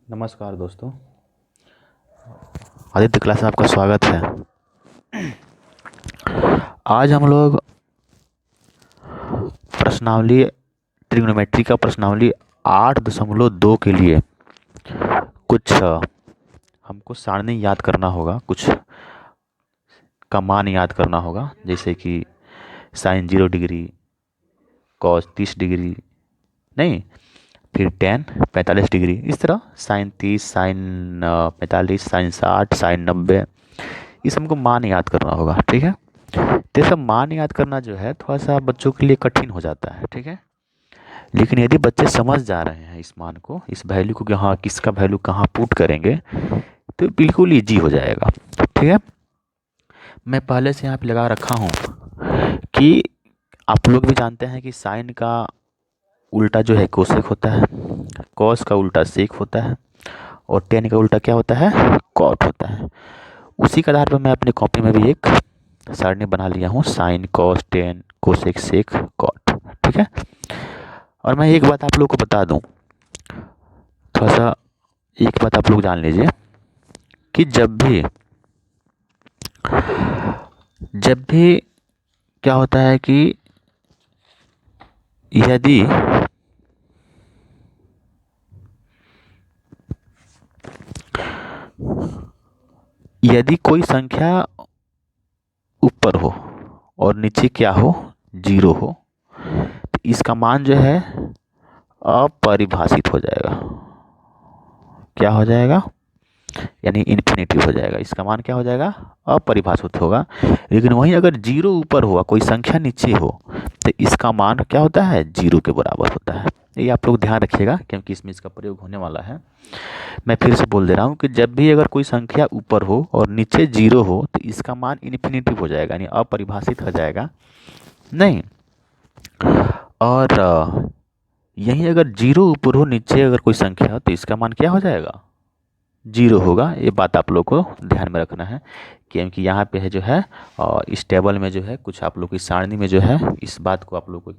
नमस्कार दोस्तों, आदित्य क्लास में आपका स्वागत है। आज हम लोग प्रश्नावली ट्रिग्नोमेट्री का प्रश्नावली 8.2 के लिए कुछ हमको सारणी याद करना होगा, कुछ का मान याद करना होगा, जैसे कि साइन 0 डिग्री, कॉस 30 डिग्री, नहीं, फिर टेन 45 डिग्री, इस तरह साइन 30, साइन 45, साइन 60, साइन 90, इस हमको मान याद करना होगा। ठीक है, तो ये सब मान याद करना जो है थोड़ा सा बच्चों के लिए कठिन हो जाता है। ठीक है, लेकिन यदि बच्चे समझ जा रहे हैं इस मान को, इस वैल्यू को कि हाँ किसका वैल्यू कहाँ पुट करेंगे, तो बिल्कुल ईजी हो जाएगा। ठीक है, मैं पहले से यहाँ पे लगा रखा हूँ कि आप लोग भी जानते हैं कि साइन का उल्टा जो है कोसेक होता है, कॉस का उल्टा सेक होता है, और टेन का उल्टा क्या होता है, कॉट होता है। उसी के आधार पर मैं अपनी कॉपी में भी एक सारणी बना लिया हूँ, sine cos tan cosec sec cot. ठीक है, और मैं एक बात आप लोग को बता दूं, थोड़ा सा एक बात आप लोग जान लीजिए कि जब भी क्या होता है कि यदि यदि कोई संख्या ऊपर हो और नीचे क्या हो, जीरो हो, तो इसका मान जो है अपरिभाषित हो जाएगा। क्या हो जाएगा, यानी इन्फिनिटी हो जाएगा। इसका मान क्या हो जाएगा, अपरिभाषित होगा। लेकिन वहीं अगर जीरो ऊपर हुआ, कोई संख्या नीचे हो, तो इसका मान क्या होता है, जीरो के बराबर होता है। ये आप लोग ध्यान रखिएगा क्योंकि इसमें इसका प्रयोग होने वाला है। मैं फिर से बोल दे रहा हूँ कि जब भी अगर कोई संख्या ऊपर हो और नीचे जीरो हो, तो इसका मान इन्फिनिटी हो जाएगा, यानी अपरिभाषित हो जाएगा। नहीं, और यहीं अगर जीरो ऊपर हो, नीचे अगर कोई संख्या हो, तो इसका मान क्या हो जाएगा, जीरो होगा। ये बात आप लोग को ध्यान में रखना है क्योंकि यहाँ पे है जो है, और इस टेबल में जो है कुछ आप लोग की सारणी में जो है, इस बात को आप लोग को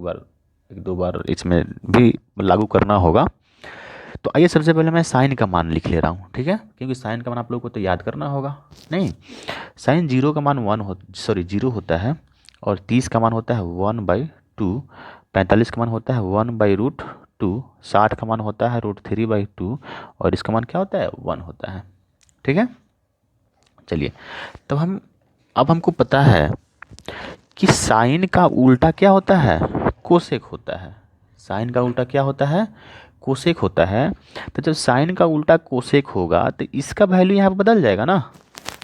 एक दो बार इसमें भी लागू करना होगा। तो आइए सबसे पहले मैं साइन का मान लिख ले रहा हूँ। ठीक है, क्योंकि साइन का मान आप लोग को तो याद करना होगा। नहीं, साइन जीरो का मान जीरो होता है, और 30 का मान होता है 1/2, 45 का मान होता है 1/√2, 60 का मान होता है √3/2, और इसका मान क्या होता है, 1 होता है। ठीक है, चलिए, तो अब हमको पता है कि साइन का उल्टा क्या होता है, कोसेक होता है। साइन का उल्टा क्या होता है, कोसेक होता है। तो जब साइन का उल्टा कोसेक होगा, तो इसका वैल्यू यहाँ पे बदल जाएगा ना।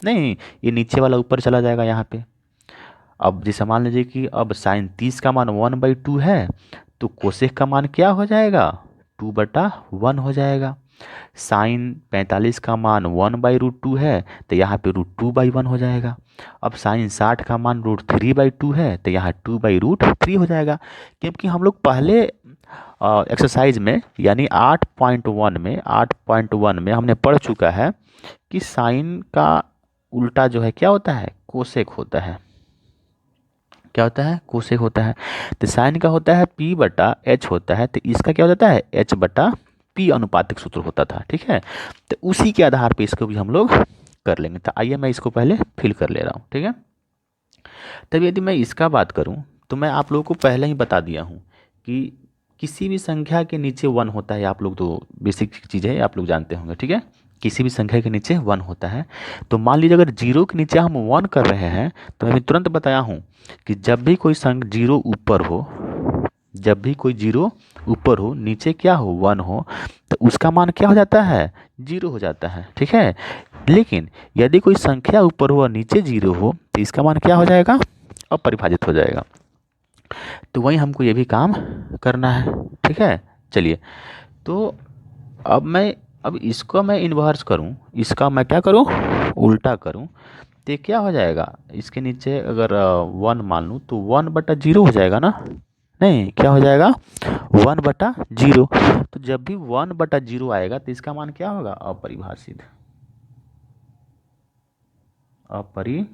नहीं, ये नीचे वाला ऊपर चला जाएगा यहाँ पे। अब जैसे मान लीजिए कि अब साइन 30 का मान 1/2 है, तो कोसेक का मान क्या हो जाएगा, 2/1 हो जाएगा। साइन 45 का मान 1/√2 है, तो यहाँ पे √2/1 हो जाएगा। अब साइन 60 का मान √3/2 है, तो यहाँ 2/√3 हो जाएगा। क्योंकि हम लोग पहले एक्सरसाइज में यानी 8.1 में हमने पढ़ चुका है कि साइन का उल्टा जो है क्या होता है, कोसेक होता है। क्या होता है, कोसेक होता है। तो साइन का होता है P/H होता है, तो इसका क्या होता है, H/P अनुपातिक सूत्र होता था। ठीक है, तो उसी के आधार पे इसको भी हम लोग कर लेंगे। तो आइए मैं इसको पहले फिल कर ले रहा हूँ। ठीक है, तब यदि मैं इसका बात करूँ, तो मैं आप लोगों को पहले ही बता दिया हूँ कि किसी भी संख्या के नीचे 1 होता है। आप लोग तो बेसिक चीज़ है, आप लोग जानते होंगे। ठीक है, किसी भी संख्या के नीचे 1 होता है। तो मान लीजिए अगर जीरो के नीचे हम 1 कर रहे हैं, तो मैं तुरंत बताया हूँ कि जब भी कोई संख्या जीरो ऊपर हो, जब भी कोई जीरो ऊपर हो, नीचे क्या हो, 1 हो, तो उसका मान क्या हो जाता है, जीरो हो जाता है। ठीक है, लेकिन यदि कोई संख्या ऊपर हो और नीचे जीरो हो, तो इसका मान क्या हो जाएगा, अपरिभाषित हो जाएगा। तो वही हमको ये भी काम करना है। ठीक है, चलिए, तो अब इसको मैं इन्वर्स करूं, इसका मैं क्या करूं, उल्टा करूं, तो ये क्या हो जाएगा, इसके नीचे अगर 1 मान लूँ, तो 1/0 हो जाएगा ना। नहीं, क्या हो जाएगा, 1/0। तो जब भी 1/0 आएगा, तो इसका मान क्या होगा, अपरिभाषित। अपरिभाषित,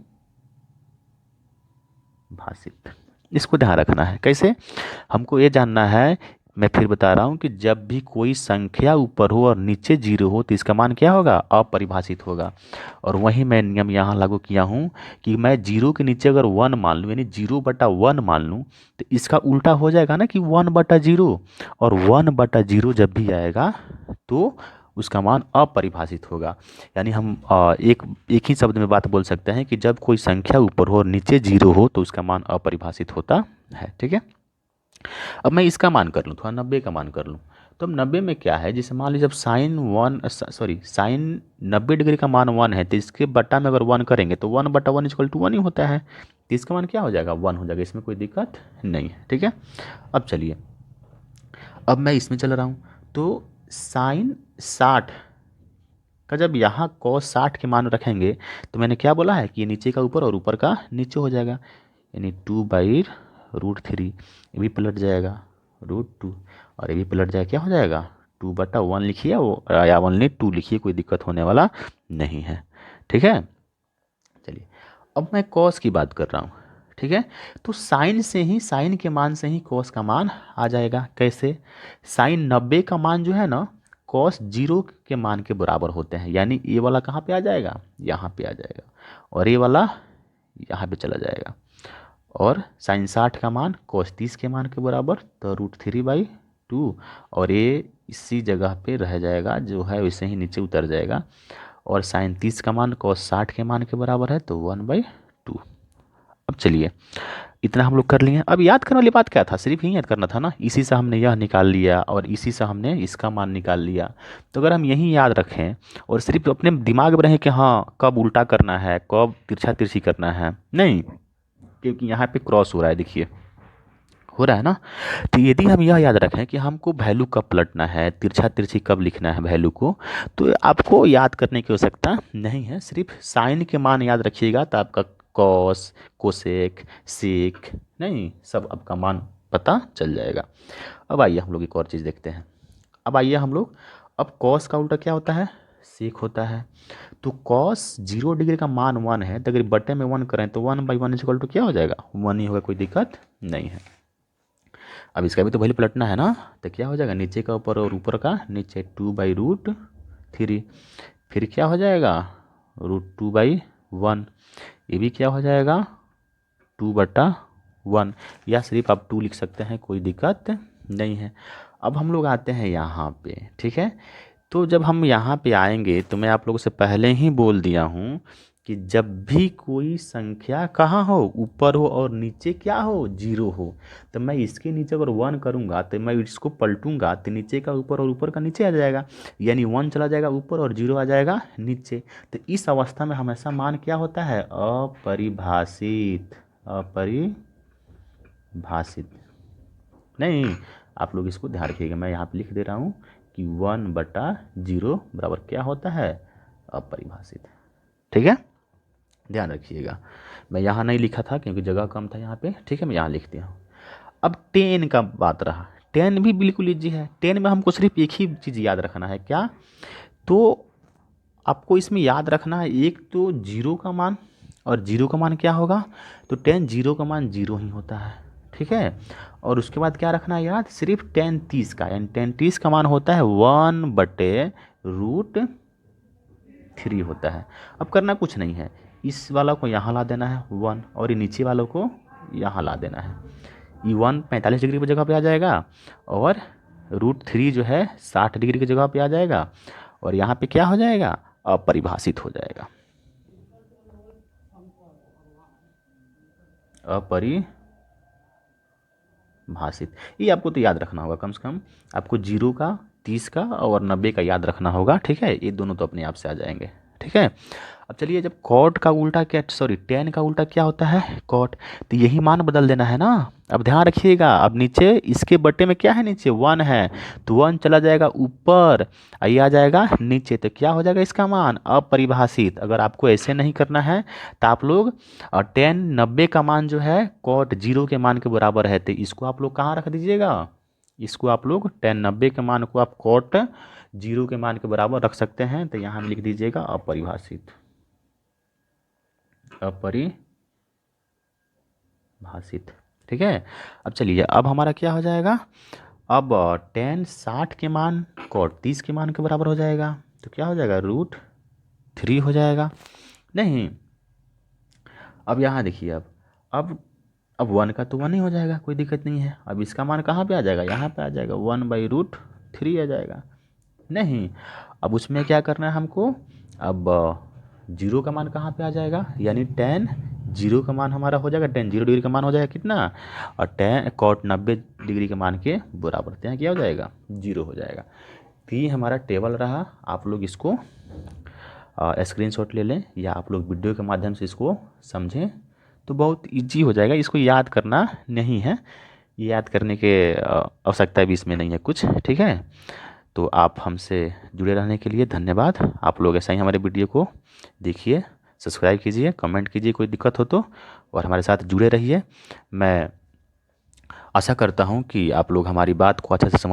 इसको ध्यान रखना है। कैसे, हमको ये जानना है, मैं फिर बता रहा हूँ कि जब भी कोई संख्या ऊपर हो और नीचे जीरो हो तो इसका मान क्या होगा, अपरिभाषित होगा। और वही मैं नियम यहाँ लागू किया हूँ कि मैं जीरो के नीचे अगर वन मान लूँ, यानी 0/1 मान लूँ, तो इसका उल्टा हो जाएगा ना कि 1/0। और 1/0 जब भी आएगा तो उसका मान अपरिभाषित होगा। यानी हम एक ही शब्द में बात बोल सकते हैं कि जब कोई संख्या ऊपर हो और नीचे जीरो हो तो उसका मान अपरिभाषित होता है। ठीक है, अब मैं इसका मान कर लूँ, थोड़ा 90 का मान कर लूँ। तो अब 90 में क्या है, जैसे मान लीजिए जब साइन 90 डिग्री का मान 1 है, तो इसके बट्टा में अगर 1 करेंगे तो 1/1 = 1 ही होता है। तो इसका मान क्या हो जाएगा, 1 हो जाएगा, इसमें कोई दिक्कत नहीं है। ठीक है, अब चलिए, अब मैं इसमें चल रहा हूँ। तो साइन 60 का जब यहाँ cos 60 के मान रखेंगे तो मैंने क्या बोला है कि ये नीचे का ऊपर और ऊपर का नीचे हो जाएगा, यानी 2/√3। ये भी पलट जाएगा √2, और ये भी पलट जाएगा, क्या हो जाएगा 2/1 लिखिए या ओनली 2 लिखिए, कोई दिक्कत होने वाला नहीं है। ठीक है, चलिए, अब मैं कॉस की बात कर रहा हूँ। ठीक है, तो साइन के मान से ही कॉस का मान आ जाएगा। कैसे, साइन 90 का मान जो है ना कॉस 0 के मान के बराबर होते हैं, यानी ये वाला कहाँ पे आ जाएगा, यहाँ पे आ जाएगा, और ये वाला यहाँ पे चला जाएगा। और साइन 60 का मान कॉस 30 के मान के बराबर, तो √3/2, और ये इसी जगह पे रह जाएगा, जो है वैसे ही नीचे उतर जाएगा। और साइन 30 का मान cos 60 के मान के बराबर है, तो 1/2। अब चलिए, इतना हम लोग कर लिए। अब याद करने वाली बात क्या था, सिर्फ यही याद करना था ना, इसी से हमने यह निकाल लिया और इसी से हमने इसका मान निकाल लिया। तो अगर हम यही याद रखें और सिर्फ अपने दिमाग में रहे कि हाँ कब उल्टा करना है, कब तिरछा तिरछी करना है, नहीं, क्योंकि यहाँ पे क्रॉस हो रहा है, देखिए हो रहा है ना। तो यदि हम यह याद रखें कि हमको वैल्यू कब पलटना है, तिरछा तिरछी कब लिखना है वैल्यू को, तो आपको याद करने की आवश्यकता नहीं है, सिर्फ साइन के मान याद रखिएगा तो आपका कॉस, कोसेक, सेक, नहीं, सब आपका मान पता चल जाएगा। अब आइए हम लोग एक और चीज़ देखते हैं। अब आइए हम लोग, अब कॉस का उल्टा क्या होता है, सेक होता है। तो कॉस 0 डिग्री का मान 1 है, तो अगर बटे में 1 करें तो 1/1 = क्या हो जाएगा, 1 ही होगा, कोई दिक्कत नहीं है। अब इसका भी तो वैल्यू पलटना है ना, तो क्या हो जाएगा, नीचे का ऊपर और ऊपर का नीचे, 2/√3। फिर क्या हो जाएगा, √2/1। ये भी क्या हो जाएगा, 2/1, या सिर्फ आप 2 लिख सकते हैं, कोई दिक्कत नहीं है। अब हम लोग आते हैं यहाँ पे। ठीक है, तो जब हम यहाँ पे आएंगे तो मैं आप लोगों से पहले ही बोल दिया हूँ कि जब भी कोई संख्या कहाँ हो, ऊपर हो और नीचे क्या हो, जीरो हो, तो मैं इसके नीचे अगर 1 करूँगा तो मैं इसको पलटूंगा तो नीचे का ऊपर और ऊपर का नीचे आ जाएगा, यानी 1 चला जाएगा ऊपर और 0 आ जाएगा नीचे। तो इस अवस्था में हमेशा मान क्या होता है, अपरिभाषित। अपरिभाषित नहीं, आप लोग इसको ध्यान रखिएगा, मैं यहाँ पे लिख दे रहा हूँ कि 1/0 बराबर क्या होता है, अपरिभाषित। ठीक है, ध्यान रखिएगा, मैं यहाँ नहीं लिखा था क्योंकि जगह कम था यहाँ पे। ठीक है, मैं यहाँ लिख दिया हूँ। अब 10 का बात रहा, 10 भी बिल्कुल ईजी है। 10 में हमको सिर्फ एक ही चीज़ याद रखना है, क्या, तो आपको इसमें याद रखना है, एक तो 0 का मान, और 0 का मान क्या होगा, तो 10 0 का मान 0 ही होता है। ठीक है, और उसके बाद क्या रखना है याद, सिर्फ 10 30 का, यानी 10 30 का मान होता है 1/√3 होता है। अब करना कुछ नहीं है, इस वाला को यहाँ ला देना है 1, और ये नीचे वालों को यहाँ ला देना है। ये 1 45 डिग्री की जगह पे आ जाएगा, और √3 जो है 60 डिग्री की जगह पे आ जाएगा, और यहाँ पे क्या हो जाएगा, अपरिभाषित हो जाएगा। अपरिभाषित, ये आपको तो याद रखना होगा, कम से कम आपको 0 का, 30 का और 90 का याद रखना होगा। ठीक है, ये दोनों तो अपने आप से आ जाएंगे। ठीक है, अब चलिए, जब कॉट का उल्टा क्या, सॉरी 10 का उल्टा क्या होता है, कॉट, तो यही मान बदल देना है ना। अब ध्यान रखिएगा, अब नीचे इसके बट्टे में क्या है, नीचे 1 है, तो 1 चला जाएगा ऊपर, ये आ जाएगा नीचे, तो क्या हो जाएगा इसका मान, अपरिभाषित। अगर आपको ऐसे नहीं करना है तो आप लोग 10 90 का मान जो है कॉट 0 के मान के बराबर है, तो इसको आप लोग कहाँ रख दीजिएगा, इसको आप लोग 10 90 के मान को आप कॉट 0 के मान के बराबर रख सकते हैं, तो यहाँ लिख दीजिएगा अपरिभाषित। अपरिभाषित। ठीक है, अब चलिए, अब हमारा क्या हो जाएगा, अब tan 60 के मान cot 30 के मान के बराबर हो जाएगा, तो क्या हो जाएगा √3 हो जाएगा। नहीं, अब यहाँ देखिए, अब 1 का तो 1 ही हो जाएगा, कोई दिक्कत नहीं है। अब इसका मान कहाँ पे आ जाएगा, यहाँ पे आ जाएगा, 1/√3 आ जाएगा। नहीं, अब उसमें क्या करना है हमको, अब 0 का मान कहाँ पे आ जाएगा, यानी tan 0 का मान हमारा हो जाएगा, tan 0 डिग्री का मान हो जाएगा कितना, और tan cot 90 डिग्री के मान के बराबर, तो यहाँ क्या हो जाएगा 0 हो जाएगा। तो ये हमारा टेबल रहा, आप लोग इसको स्क्रीनशॉट ले लें या आप लोग वीडियो के माध्यम से इसको समझें, तो बहुत इजी हो जाएगा। इसको याद करना नहीं है, याद करने के आवश्यकता भी इसमें नहीं है कुछ, ठीक है। तो आप हमसे जुड़े रहने के लिए धन्यवाद। आप लोग ऐसा ही हमारे वीडियो को देखिए, सब्सक्राइब कीजिए, कमेंट कीजिए कोई दिक्कत हो तो, और हमारे साथ जुड़े रहिए। मैं आशा करता हूँ कि आप लोग हमारी बात को अच्छे से समझ